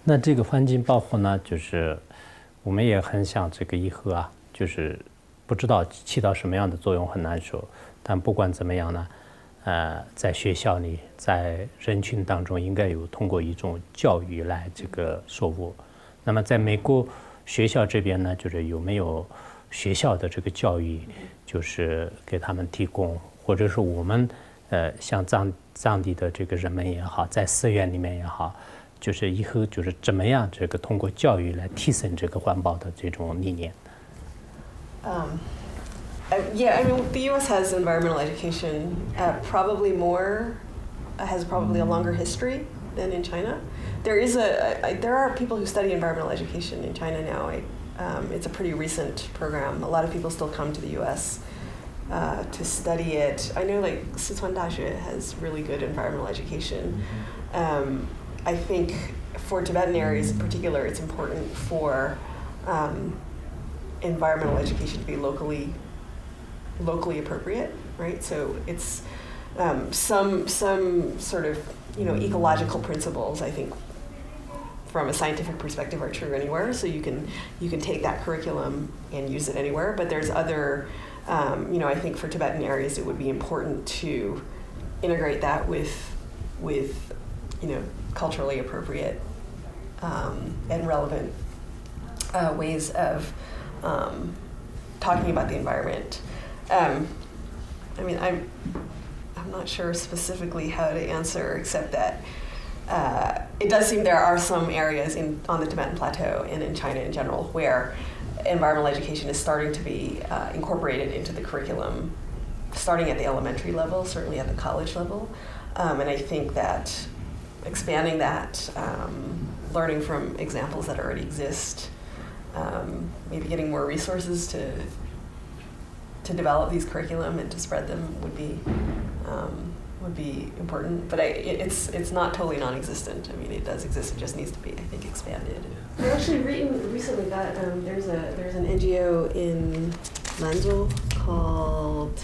那这个环境保护呢，就是我们也很想这个以后啊，就是不知道起到什么样的作用很难说，但不管怎么样呢，在学校里，在人群当中，应该有通过一种教育来这个说服。那么在美国学校这边呢，就是有没有学校的这个教育，就是给他们提供，或者是我们像藏地的这个人们也好，在寺院里面也好，就是以后就是怎么样这个通过教育来提升这个环保的这种理念。Yeah, I mean, the U.S. has environmental education probably has probably a longer history than in China. There are people who study environmental education in China now. It's a pretty recent program. A lot of people still come to the U.S. To study it. I know like Sichuan Daxue has really good environmental education. I think for Tibetan areas in particular, it's important for environmental education to be locally appropriate, right? So it's some sort of ecological principles, I think, from a scientific perspective are true anywhere. So you can take that curriculum and use it anywhere. But there's other, I think for Tibetan areas, it would be important to integrate that with culturally appropriate and relevant ways of talking about the environment. I mean, I'm not sure specifically how to answer, except that it does seem there are some areas on the Tibetan Plateau and in China in general where environmental education is starting to be incorporated into the curriculum, starting at the elementary level, certainly at the college level. And I think that expanding that, learning from examples that already exist, maybe getting more resources to develop these curriculum and to spread them would be important. But it's not totally non-existent. I mean, it does exist. It just needs to be, I think, expanded. I actually recently got there's an NGO in Lanzhou called,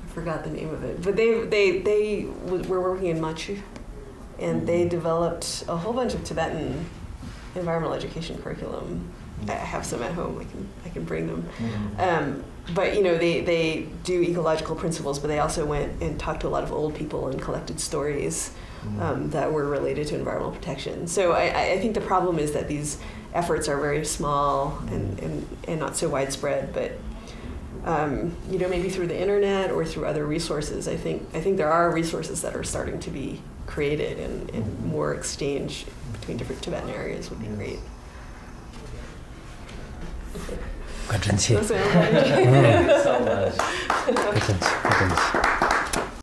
I forgot the name of it, but they were working in Machu, and they developed a whole bunch of Tibetan environmental education curriculum. I have some at home. I can bring them. But they do ecological principles, but they also went and talked to a lot of old people and collected stories that were related to environmental protection. So I think the problem is that these efforts are very small and not so widespread. But maybe through the internet or through other resources, I think there are resources that are starting to be created, and more exchange between different Tibetan areas would be great. 很真切。So much.